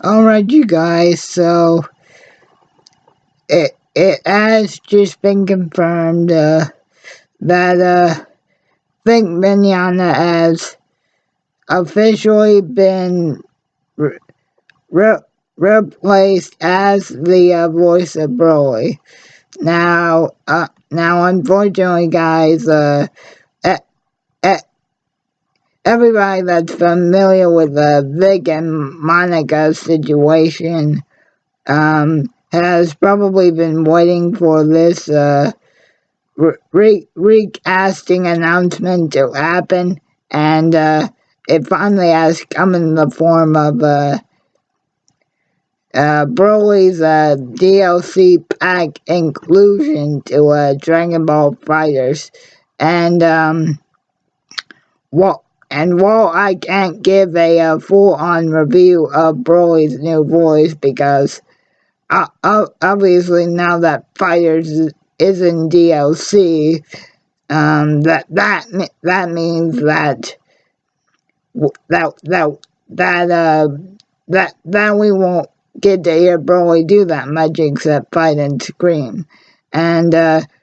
Alright, you guys, so it has just been confirmed that Vic Mignogna has officially been re- re- replaced as the voice of Broly. Now, unfortunately, guys, e- e- everybody that's familiar with the Vic and Monica situation has probably been waiting for this recasting announcement to happen, and it finally has come in the form of Broly's DLC pack inclusion to Dragon Ball Fighters, and while I can't give a full-on review of Broly's new voice because obviously now that Fighters is in DLC, that means that we won't get to hear Broly do that much except fight and scream, and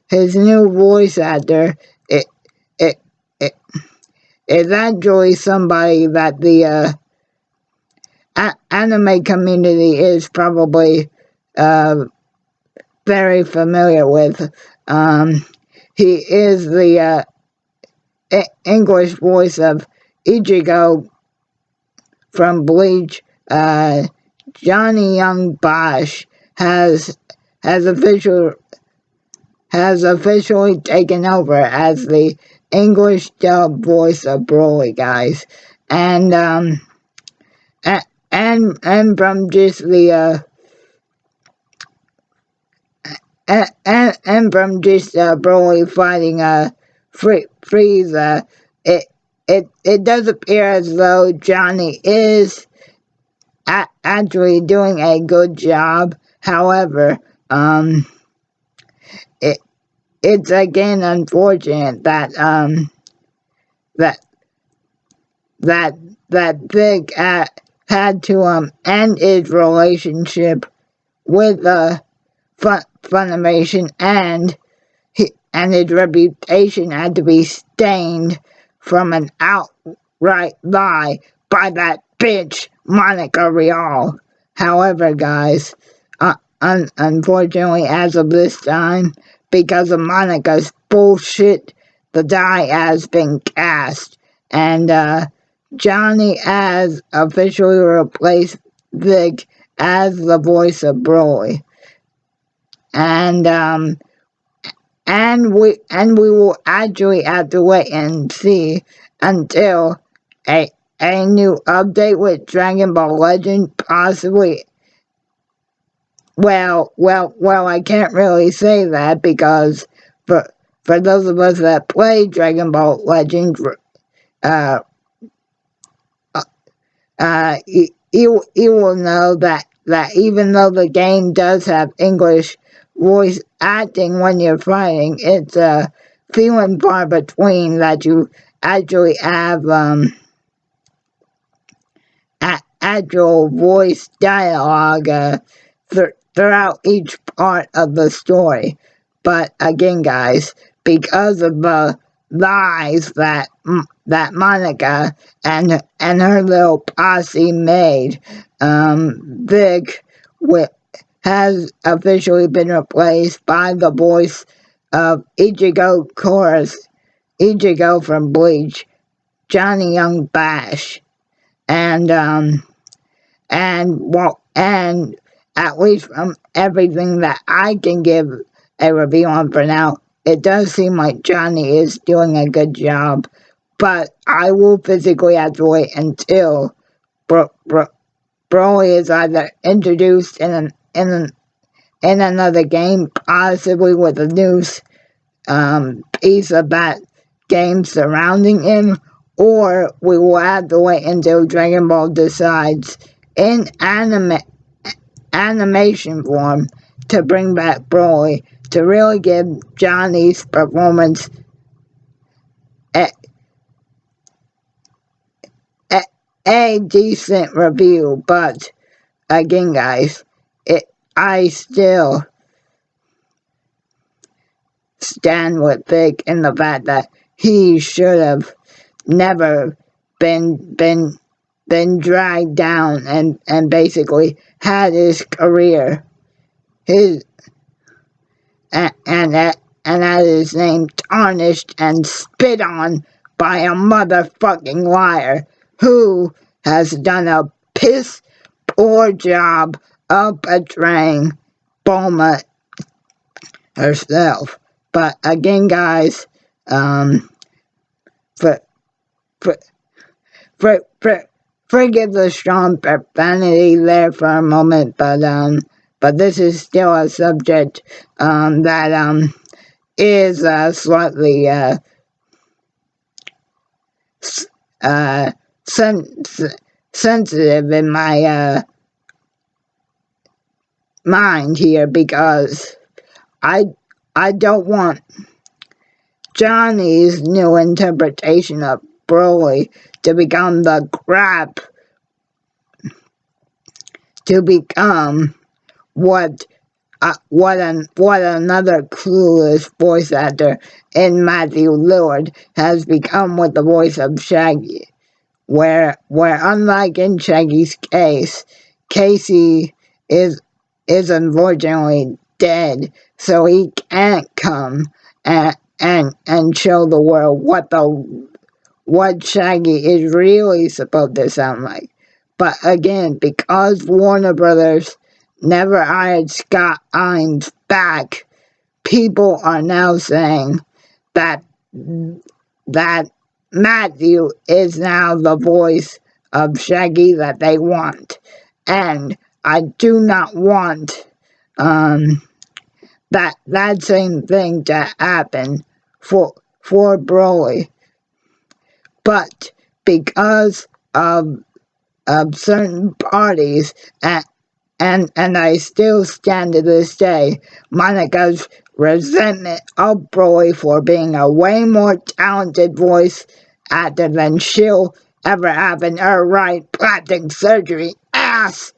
his new voice actor it it it is actually somebody that the anime community is probably uh, very familiar with. He is the English voice of Ichigo from Bleach. Johnny Young Bosch has official has officially taken over as the English dub voice of Broly, guys, and from just the and from just Broly fighting Frieza, it does appear as though Johnny is actually doing a good job. However, it it's again unfortunate that that that that Big had to end his relationship with Funimation, and his reputation had to be stained from an outright lie by that bitch Monica Rial. However, guys, unfortunately, as of this time, because of Monica's bullshit, the die has been cast, and Johnny has officially replaced Vic as the voice of Broly, and we will actually have to wait and see until a new update with Dragon Ball Legend possibly. Well, I can't really say that because for those of us that play Dragon Ball Legend, uh, you will know that even though the game does have English voice acting when you're fighting, it's few and far between that you actually have actual voice dialogue throughout each part of the story. But again, guys, because of the lies that Monica and her little posse made, Vic has officially been replaced by the voice of Ichigo from Bleach, Johnny Young Bash, and and at least from everything that I can give a review on for now, it does seem like Johnny is doing a good job. But I will physically have to wait until Broly is either introduced in another game, possibly with a new piece of that game surrounding him, or we will have to wait until Dragon Ball decides in animation form to bring back Broly to really give Johnny's performance a, a decent review. But again, guys, I still stand with Vic in the fact that he should have never been dragged down and basically had his career, his and had his name tarnished and spit on by a motherfucking liar who has done a piss poor job of betraying Bulma herself. But again, guys, for, for, for, forgive the strong profanity there for a moment, but this is still a subject that is slightly sensitive in my mind here, because I don't want Johnny's new interpretation of Broly to become the crap, to become what another clueless voice actor in Matthew Lillard has become with the voice of Shaggy, where unlike in Shaggy's case, Casey is unfortunately dead, so he can't come and show the world what Shaggy is really supposed to sound like. But again, because Warner Brothers never hired Scott Imes back, people are now saying that Matthew is now the voice of Shaggy that they want. And I do not want that same thing to happen for Broly. But because of certain parties, and I still stand to this day, Monica's resentment of Broly for being a way more talented voice actor than she'll ever have in her right plastic surgery ass,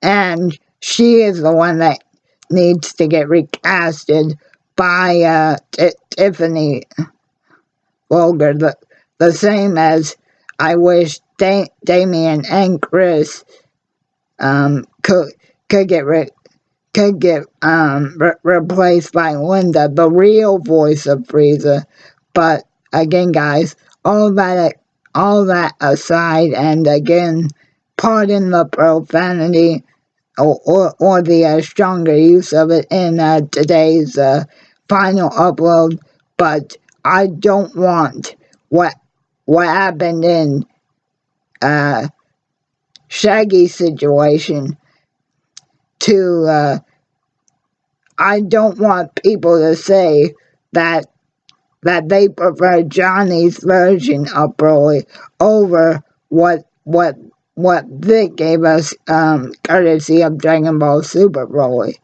and she is the one that needs to get recasted by Tiffany Vulgar, the same as I wish Damien and Chris could get replaced by Linda, the real voice of Frieza. But again, guys, all that aside, and again, pardon the profanity or the stronger use of it in today's final upload, but I don't want what happened in Shaggy's situation to I don't want people to say that they prefer Johnny's version of Broly over what Vic gave us courtesy of Dragon Ball Super Broly.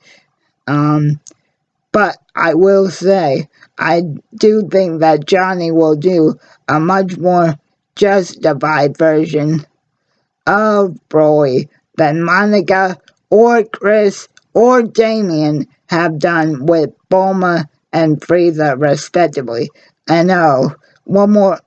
But I will say, I do think that Johnny will do a much more justified version of Broly than Monica or Chris or Damien have done with Bulma and Frieza respectively. And one more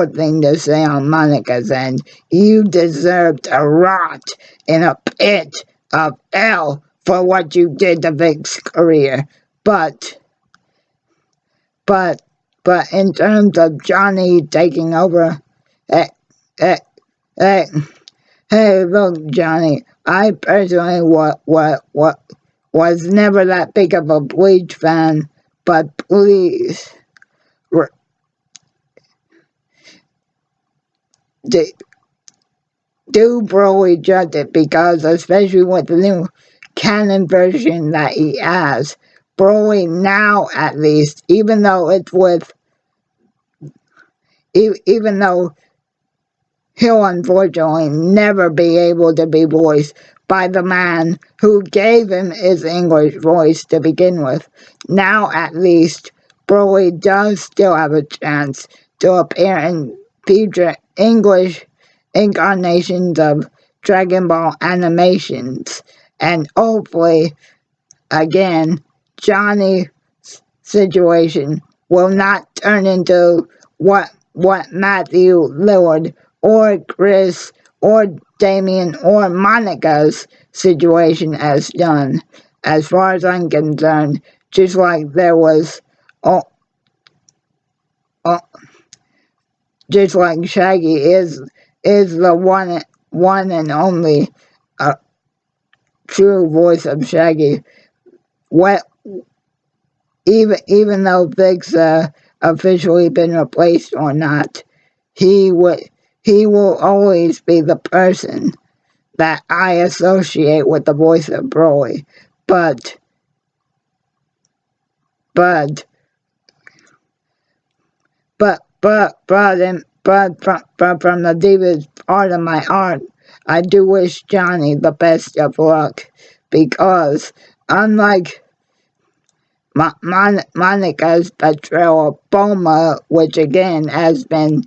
thing to say on Monica's end. You deserve to rot in a pit of hell for what you did to Vic's career. But in terms of Johnny taking over, hey, look, Johnny, I personally was never that big of a Bleach fan, but please do Broly justice, because especially with the new canon version that he has, Broly now at least, even though he'll unfortunately never be able to be voiced by the man who gave him his English voice to begin with. Now at least, Broly does still have a chance to appear in future English incarnations of Dragon Ball animations. And hopefully, again, Johnny's situation will not turn into what Matthew Lillard or Chris or Damien or Monica's situation has done. As far as I'm concerned, just like there was, oh, oh, just like Shaggy is the one and only true voice of Shaggy. What even though Vic's officially been replaced or not, he will always be the person that I associate with the voice of Broly. But but from the deepest part of my heart, I do wish Johnny the best of luck, because unlike Monica's betrayal of Bulma, which again has been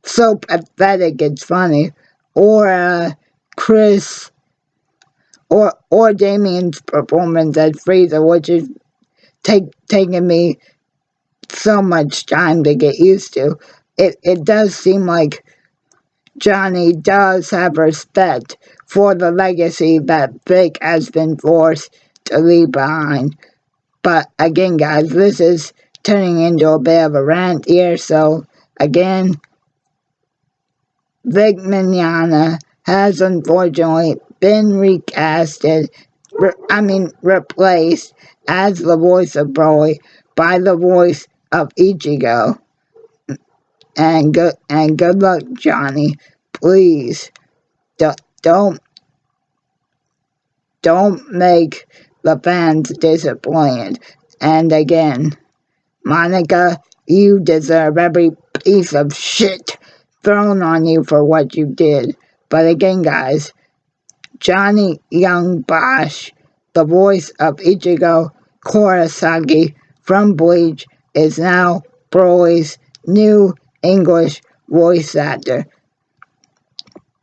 so pathetic it's funny, or Chris or Damien's performance as Frieza, which is taking me so much time to get used to. It does seem like Johnny does have respect for the legacy that Vic has been forced to leave behind. But again, guys, this is turning into a bit of a rant here. So again, Vic Mignogna has unfortunately been replaced as the voice of Broly by the voice of Ichigo. And good luck, Johnny. Please don't make the fans disappointed. And again, Monica, you deserve every piece of shit thrown on you for what you did. But again, guys, Johnny Young Bosch, the voice of Ichigo Kurosaki from Bleach, is now Broly's new English voice actor.